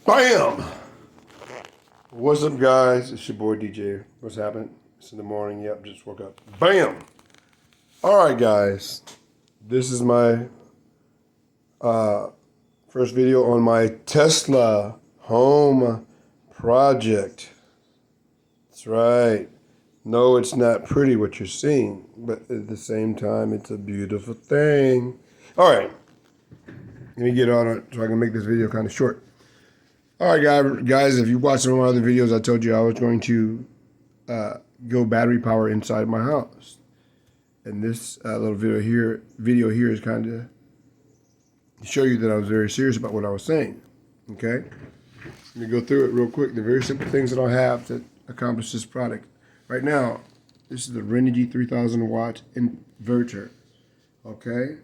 Bam! What's up, guys? It's your boy DJ. What's happening? It's in the morning. Yep, just woke up. Bam! Alright, guys. This is my first video on my Tesla home project. That's right. No, it's not pretty what you're seeing, but at the same time, it's a beautiful thing. Alright. Let me get on it so I can make this video kind of short. Alright, guys, if you watched some of my other videos, I told you I was going to go battery power inside my house. And this little video here is kind of to show you that I was very serious about what I was saying. Okay? Let me go through it real quick. The very simple things that I have to accomplish this product. Right now, this is the Renogy 3000 watt inverter. Okay?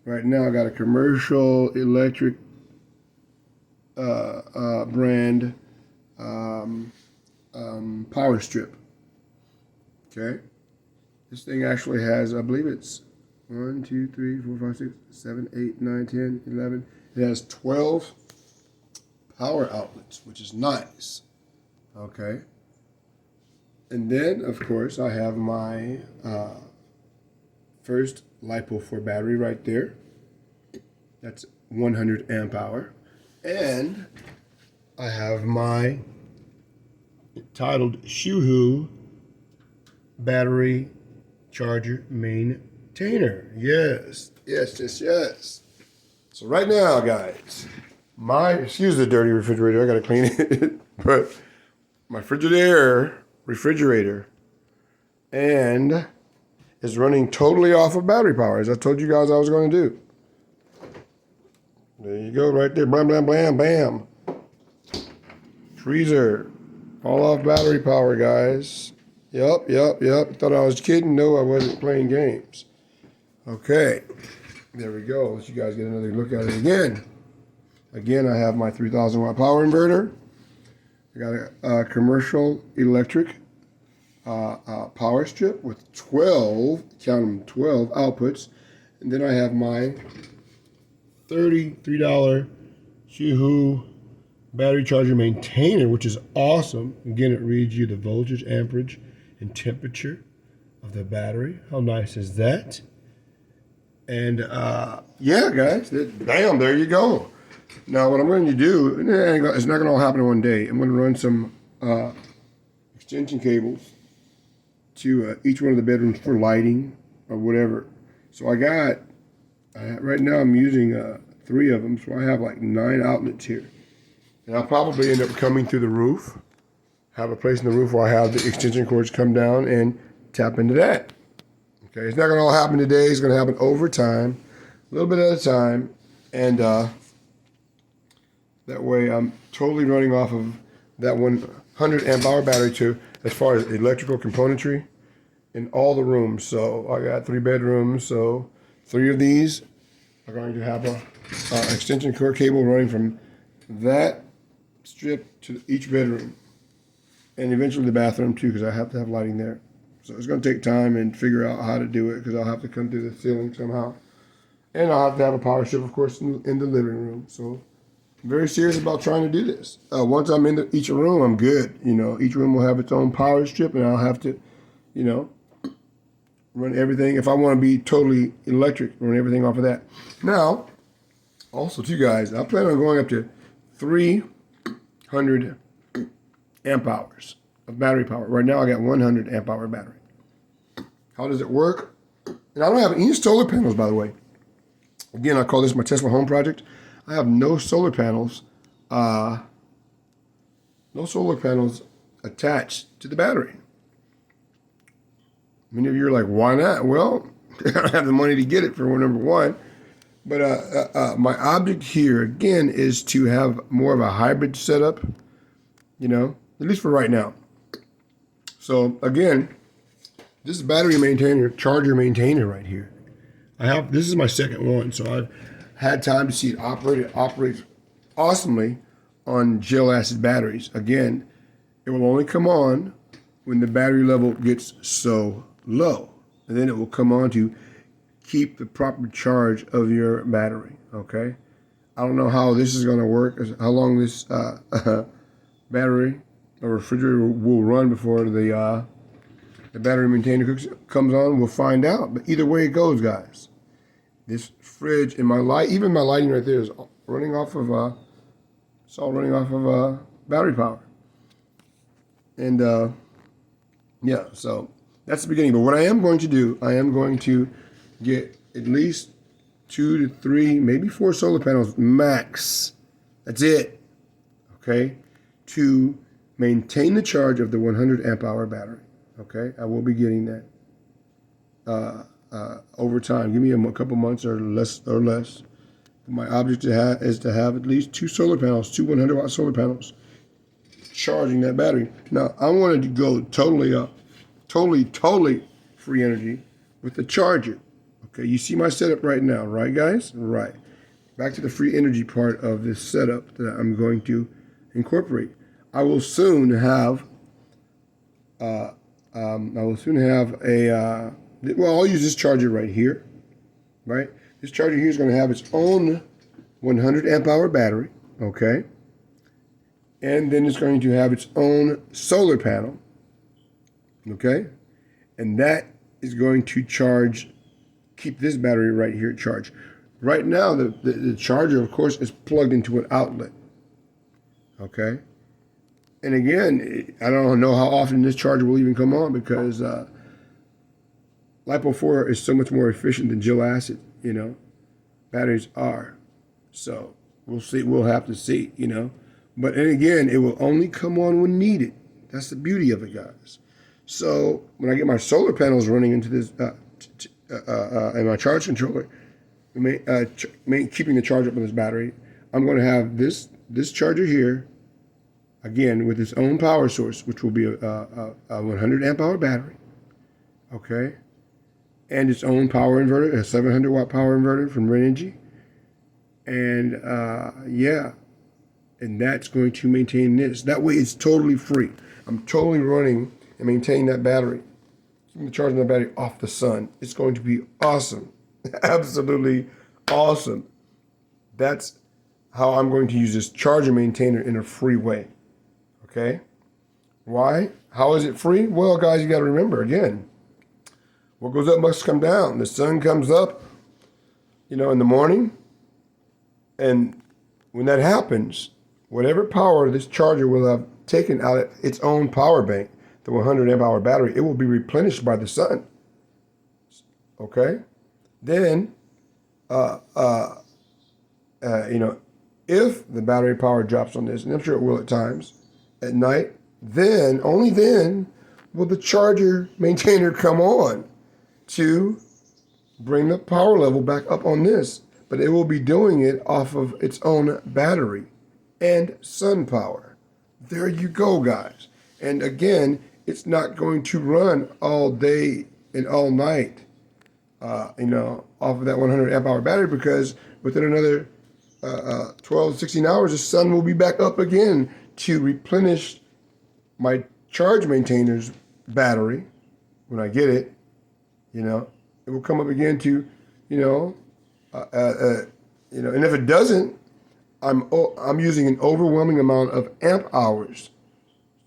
Right now, I got a commercial electric brand power strip. Okay? This thing actually has, I believe it's 1, 2, 3, 4, 5, 6, 7, 8, 9, 10, 11. It has 12 power outlets, which is nice. Okay? And then, of course, I have my first LiPo4 battery right there. That's 100 amp hour. And I have my titled Shoohoo battery charger maintainer. Yes. So right now, guys, excuse the dirty refrigerator, I gotta clean it. But my refrigerator and is running totally off of battery power, as I told you guys I was going to do. There you go, right there. Blam, blam, blam, bam. Freezer. All off battery power, guys. Yep. Thought I was kidding. No, I wasn't playing games. Okay. There we go. Let you guys get another look at it again. Again, I have my 3000 watt power inverter. I got a commercial electric power strip with 12, count them, 12 outputs. And then I have my $33 Shoohoo battery charger maintainer, which is awesome. Again, it reads you the voltage, amperage, and temperature of the battery. How nice is that? And yeah, guys, bam, there you go. Now, what I'm going to do, it's not going to all happen in one day. I'm going to run some extension cables to each one of the bedrooms for lighting or whatever. So right now I'm using 3 of them, so I have like 9 outlets here. And I'll probably end up coming through the roof, have a place in the roof where I have the extension cords come down and tap into that. Okay, it's not going to all happen today. It's going to happen over time, a little bit at a time. And that way I'm totally running off of that 100 amp hour battery too, as far as electrical componentry in all the rooms. So I got 3 bedrooms, so 3 of these are going to have a extension cord cable running from that strip to each bedroom, and eventually the bathroom too, because I have to have lighting there. So it's going to take time and figure out how to do it, because I'll have to come through the ceiling somehow, and I'll have to have a power strip, of course, in the living room. So I'm very serious about trying to do this. Once I'm in each room, I'm good. You know, each room will have its own power strip, and I'll have to, you know, run everything. If I want to be totally electric, run everything off of that. Now, also too, guys, I plan on going up to 300 amp hours of battery power. Right now I got 100 amp hour battery. How does it work? And I don't have any solar panels, by the way. Again, I call this my Tesla home project. I have no solar panels, attached to the battery. Many of you are like, why not? Well, I don't have the money to get it, for number one. But my object here, again, is to have more of a hybrid setup, you know, at least for right now. So, again, this is battery maintainer, charger maintainer right here. This is my second one, so I've had time to see it operate. It operates awesomely on gel acid batteries. Again, it will only come on when the battery level gets so low. And then it will come on to keep the proper charge of your battery, okay? I don't know how this is going to work, how long this battery or refrigerator will run before the battery maintainer comes on. We'll find out. But either way it goes, guys, this fridge and my light, even my lighting right there, is running off of it's all running off of battery power. And yeah, so that's the beginning. But what I am going to do, I am going to get at least 2 to 3, maybe 4 solar panels max. That's it. Okay, to maintain the charge of the 100 amp hour battery. Okay, I will be getting that over time. Give me a couple months or less. My object is to have at least 2 solar panels, 2 100-watt solar panels, charging that battery. Now I wanted to go totally free energy with the charger. Okay, you see my setup right now, right, guys? Right. Back to the free energy part of this setup that I'm going to incorporate. I will soon have. I'll use this charger right here. Right. This charger here is going to have its own 100 amp hour battery. Okay. And then it's going to have its own solar panel. Okay. And that is going to keep this battery right here charged. Right now, the charger, of course, is plugged into an outlet. Okay. And again, I don't know how often this charger will even come on because LiPo4 is so much more efficient than Gel acid, batteries are. So we'll see. We'll have to see, But and again, it will only come on when needed. That's the beauty of it, guys. So when I get my solar panels running into this and my charge controller, keeping the charge up on this battery, I'm going to have this charger here, again with its own power source, which will be a 100 amp hour battery, okay, and its own power inverter, a 700 watt power inverter from Renogy, and yeah, and that's going to maintain this. That way, it's totally free. I'm totally running and maintaining that battery, keeping the charge on that battery off the sun. It's going to be awesome, absolutely awesome. That's how I'm going to use this charger maintainer in a free way. Okay? Why? How is it free? Well, guys, you got to remember, again, what goes up must come down. The sun comes up, in the morning, and when that happens, whatever power this charger will have taken out of its own power bank, the 100 amp hour battery, it will be replenished by the sun. Okay? Then, if the battery power drops on this, and I'm sure it will at times, at night, then, only then, will the charger maintainer come on to bring the power level back up on this. But it will be doing it off of its own battery and sun power. There you go, guys. And again, it's not going to run all day and all night, off of that 100 amp hour battery, because within another 12 to 16 hours, the sun will be back up again to replenish my charge maintainer's battery. When I get it, it will come up again to, and if it doesn't, I'm using an overwhelming amount of amp hours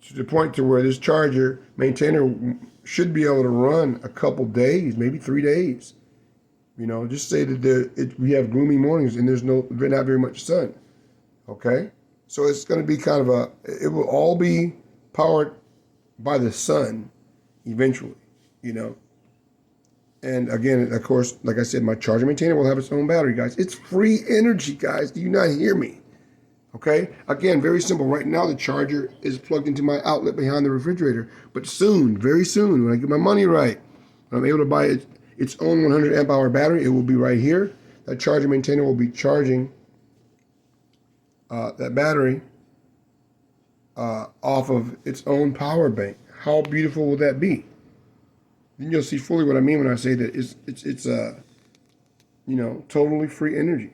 to the point to where this charger maintainer should be able to run a couple days, maybe 3 days. Just say that we have gloomy mornings and there's not very much sun. Okay, so it's going to be kind of it will all be powered by the sun eventually, And again, of course, like I said, my charger maintainer will have its own battery, guys. It's free energy, guys. Do you not hear me? Okay? Again, very simple. Right now, the charger is plugged into my outlet behind the refrigerator. But soon, very soon, when I get my money right, when I'm able to buy its own 100 amp hour battery, it will be right here. That charger maintainer will be charging that battery off of its own power bank. How beautiful will that be? Then you'll see fully what I mean when I say that it's totally free energy.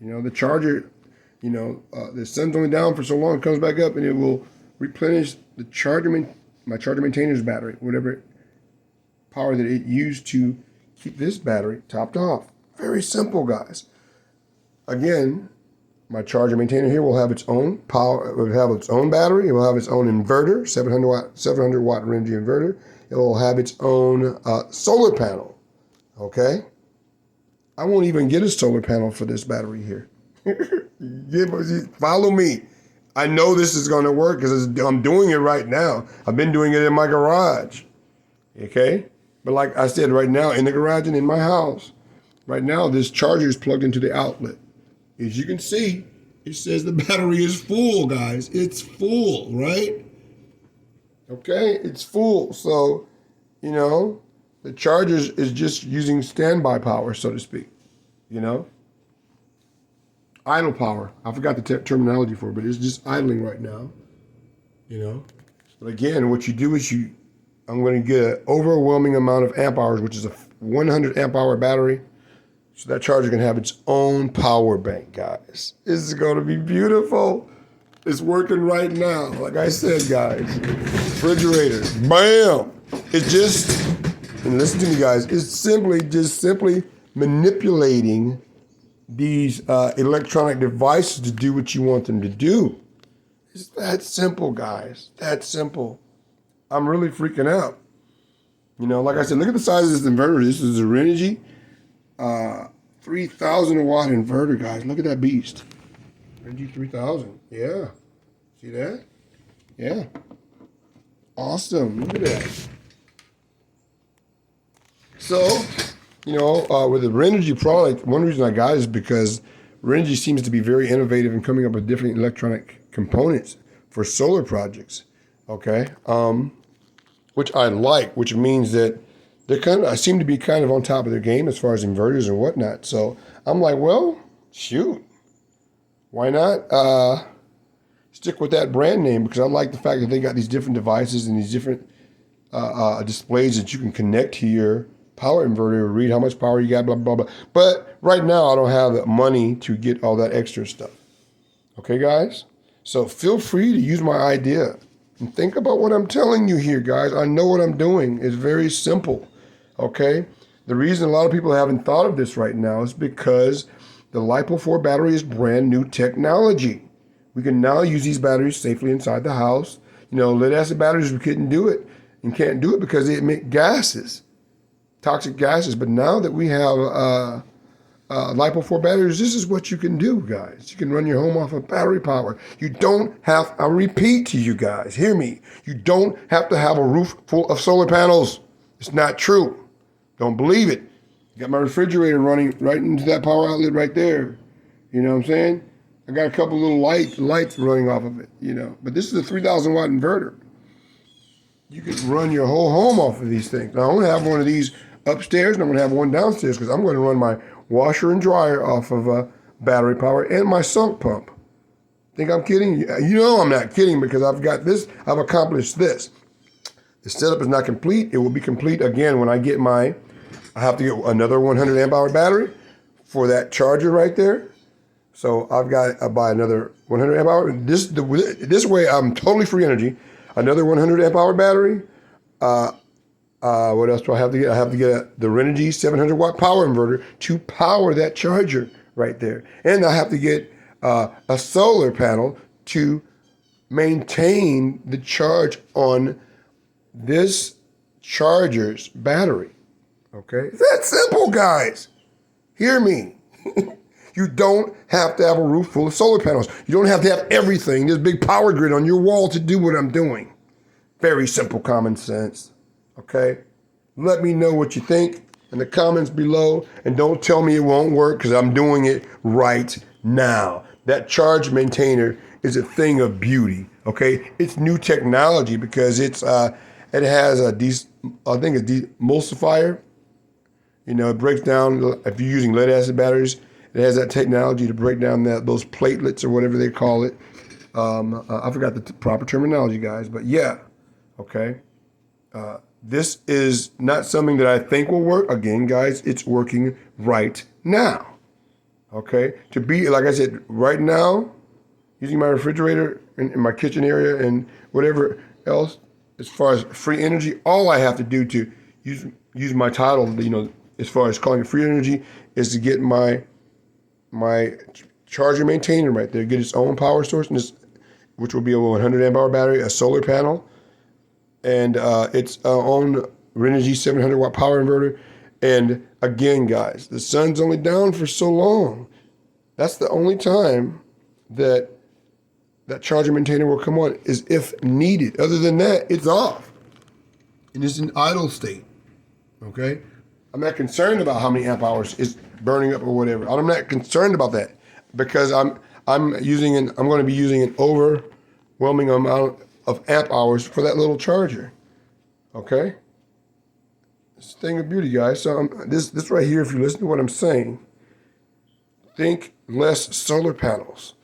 The charger, the sun's only down for so long, it comes back up and it will replenish the my charger maintainer's battery, whatever power that it used to keep this battery topped off. Very simple, guys. Again, my charger maintainer here will have its own power. It will have its own battery. It will have its own inverter, 700 watt Renogy inverter. It will have its own solar panel. Okay. I won't even get a solar panel for this battery here. Follow me. I know this is going to work because I'm doing it right now. I've been doing it in my garage. Okay? But like I said, right now in the garage and in my house, right now this charger is plugged into the outlet. As you can see, it says the battery is full, guys. It's full, right? Okay? It's full. So, you know, the charger is just using standby power, so to speak. You know? Idle power. I forgot the terminology for it, but it's just idling right now. You know? But again, what you do is I'm going to get an overwhelming amount of amp hours, which is a 100 amp hour battery. So that charger can have its own power bank, guys. This is going to be beautiful. It's working right now. Like I said, guys, refrigerator, bam. It's just, and listen to me, guys, it's simply manipulating these electronic devices to do what you want them to do. It's that simple, guys. That simple. I'm really freaking out. You know, like I said, look at the size of this inverter. This is a Renogy 3,000 watt inverter, guys. Look at that beast. Renogy 3000. Yeah. See that? Yeah. Awesome. Look at that. So, you know, with the Renogy product, one reason I got it is because Renogy seems to be very innovative in coming up with different electronic components for solar projects. Okay. Which I like, which means that I seem to be kind of on top of their game as far as inverters and whatnot. So I'm like, well, shoot, why not stick with that brand name? Because I like the fact that they got these different devices and these different displays that you can connect to your power inverter, read how much power you got, blah, blah, blah. But right now, I don't have the money to get all that extra stuff. Okay, guys? So feel free to use my idea. And think about what I'm telling you here, guys. I know what I'm doing. It's very simple, okay? The reason a lot of people haven't thought of this right now is because the LiPo4 battery is brand new technology. We can now use these batteries safely inside the house. You know, lead acid batteries, we couldn't do it and can't do it because they emit gases, toxic gases. But now that we have LiPo4 batteries, this is what you can do, guys. You can run your home off of battery power. You don't have, I repeat to you guys, hear me. You don't have to have a roof full of solar panels. It's not true. Don't believe it. Got my refrigerator running right into that power outlet right there. You know what I'm saying? I got a couple little lights running off of it, you know. But this is a 3,000 watt inverter. You can run your whole home off of these things. Now, I'm going to have one of these upstairs, and I'm going to have one downstairs because I'm going to run my washer and dryer off of battery power and my sump pump. Think I'm kidding? You know I'm not kidding because I've got this. I've accomplished this. The setup is not complete. It will be complete again when I get I have to get another 100 amp hour battery for that charger right there. So I've got to buy another 100 amp hour. This way I'm totally free energy. Another 100 amp hour battery. What else do I have to get? I have to get the Renogy 700 watt power inverter to power that charger right there. And I have to get a solar panel to maintain the charge on this charger's battery. Okay? It's that simple, guys. Hear me. You don't have to have a roof full of solar panels. You don't have to have everything, this big power grid on your wall to do what I'm doing. Very simple common sense. Okay? Let me know what you think in the comments below, and don't tell me it won't work because I'm doing it right now. That charge maintainer is a thing of beauty. Okay? It's new technology because it has a demulsifier. You know, it breaks down, if you're using lead acid batteries, it has that technology to break down those platelets or whatever they call it. I forgot the proper terminology, guys, but yeah, okay. This is not something that I think will work. Again, guys, it's working right now, okay? To be, like I said, right now, using my refrigerator in my kitchen area and whatever else, as far as free energy, all I have to do to use my title, you know, as far as calling it free energy, is to get my charger maintainer right there. Get its own power source, and which will be a 100 amp hour battery, a solar panel, and its own Renogy 700 watt power inverter. And again, guys, the sun's only down for so long. That's the only time that that charger maintainer will come on, is if needed. Other than that, it's off and it's in idle state. Okay, I'm not concerned about how many amp hours is burning up or whatever. I'm not concerned about that, because I'm going to be using an overwhelming amount of amp hours for that little charger. Okay, it's a thing of beauty, guys. So this right here, if you listen to what I'm saying, think less solar panels.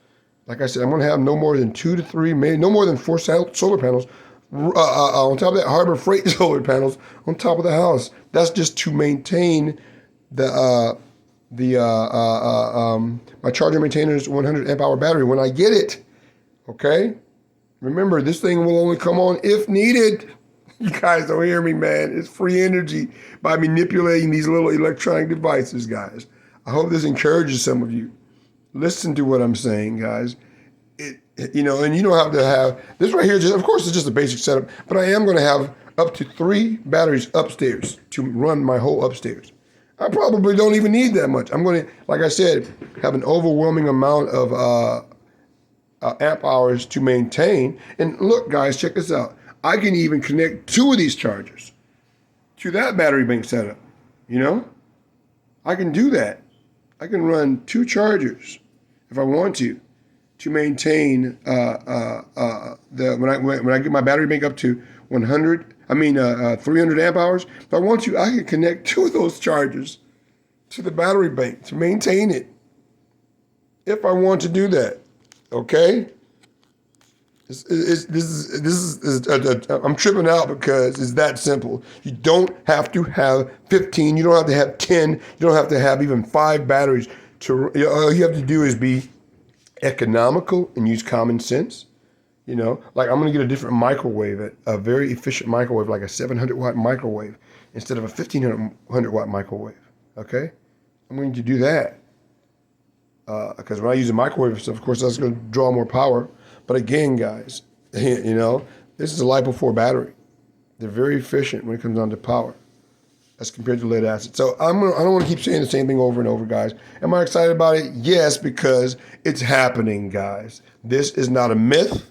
Like I said, I'm going to have no more than 2 to 3, maybe no more than 4 solar panels on top of that, Harbor Freight solar panels on top of the house. That's just to maintain my charger maintainer's 100 amp hour battery when I get it. Okay, remember, this thing will only come on if needed. You guys don't hear me, man. It's free energy by manipulating these little electronic devices, guys. I hope this encourages some of you. Listen to what I'm saying, guys. And you don't have to have this right here. Of course, it's just a basic setup, but I am going to have up to 3 batteries upstairs to run my whole upstairs. I probably don't even need that much. I'm going to, like I said, have an overwhelming amount of amp hours to maintain. And look, guys, check this out. I can even connect 2 of these chargers to that battery bank setup. I can do that. I can run 2 chargers if I want to maintain when I get my battery bank up to 300 amp hours. If I want to, I can connect 2 of those chargers to the battery bank to maintain it. If I want to do that, okay. I'm tripping out because it's that simple. You don't have to have 15. You don't have to have 10. You don't have to have even 5 batteries. All you have to do is be economical and use common sense. Like I'm going to get a different microwave, a very efficient microwave, like a 700 watt microwave instead of a 1500 watt microwave. Okay, I'm going to do that because when I use a microwave, of course, that's going to draw more power. But again, guys, this is a LiPo4 battery. They're very efficient when it comes down to power as compared to lead acid. So I don't want to keep saying the same thing over and over, guys. Am I excited about it? Yes, because it's happening, guys. This is not a myth,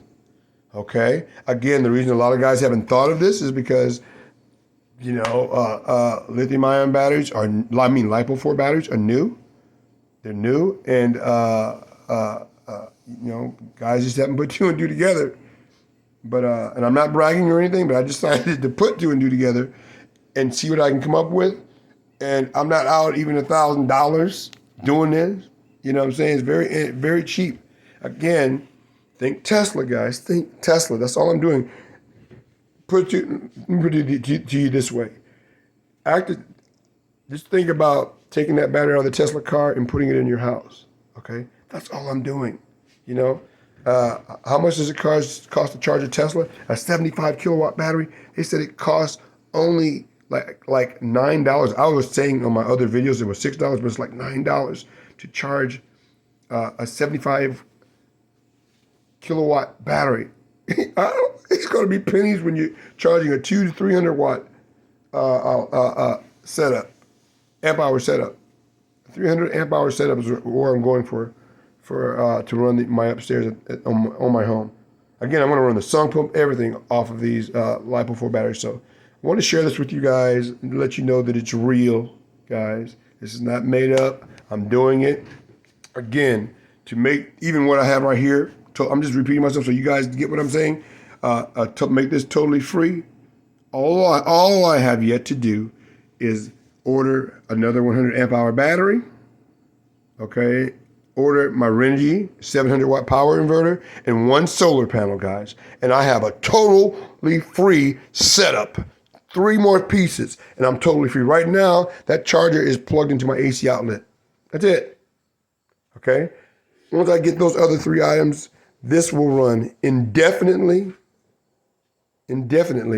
okay? Again, the reason a lot of guys haven't thought of this is because, lithium-ion batteries LiPo4 batteries are new. They're new, and guys just haven't put 2 and 2 together. But and I'm not bragging or anything, but I decided to put 2 and 2 together and see what I can come up with. And I'm not out even $1,000 doing this. You know what I'm saying? It's very, very cheap. Again, think Tesla, guys. Think Tesla. That's all I'm doing. Put it to you this way. Just think about taking that battery out of the Tesla car and putting it in your house. Okay? That's all I'm doing. How much does it cost to charge a Tesla? A 75 kilowatt battery? They said it costs only like $9. I was saying on my other videos it was $6, but it's like $9 to charge a 75 kilowatt battery. It's going to be pennies when you're charging a 200 to 300 watt setup, amp hour setup. 300 amp hour setup is where I'm going for to run my upstairs on my home. Again, I'm going to run the sump pump, everything off of these LiPo4 batteries. So I want to share this with you guys and let you know that it's real, guys. This is not made up. I'm doing it. Again, to make even what I have right here, I'm just repeating myself so you guys get what I'm saying. To make this totally free, all I have yet to do is order another 100 amp hour battery. Okay. Order my Renogy 700 watt power inverter and 1 solar panel, guys. And I have a totally free setup. 3 more pieces and I'm totally free. Right now, that charger is plugged into my AC outlet. That's it. Okay. Once I get those other 3 items, this will run indefinitely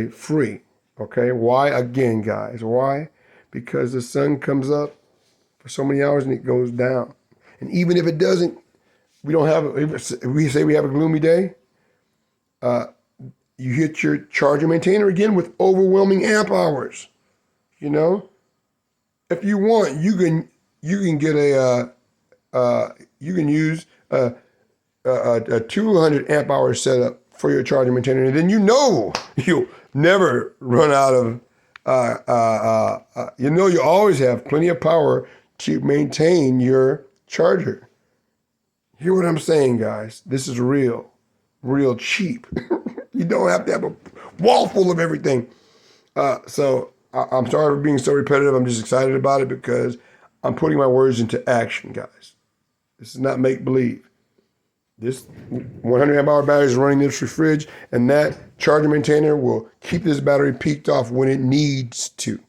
free. Okay. Why? Again, guys, why? Because the sun comes up for so many hours and it goes down. And even if it doesn't, we don't have, if we say we have a gloomy day, you hit your charger maintainer again with overwhelming amp hours. You know, if you want, you can get you can use a 200 amp hour setup for your charger maintainer, and then you'll never run out of. You always have plenty of power to maintain your charger. Hear what I'm saying, guys? This is real cheap. You don't have to have a wall full of everything. So I'm sorry for being so repetitive. I'm just excited about it because I'm putting my words into action, guys. This is not make believe. This 100 amp hour battery is running this fridge, and that charger maintainer will keep this battery peaked off when it needs to.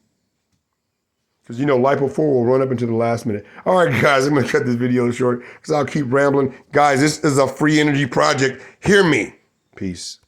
Because LiPo 4 will run up into the last minute. All right, guys, I'm going to cut this video short because I'll keep rambling. Guys, this is a free energy project. Hear me. Peace.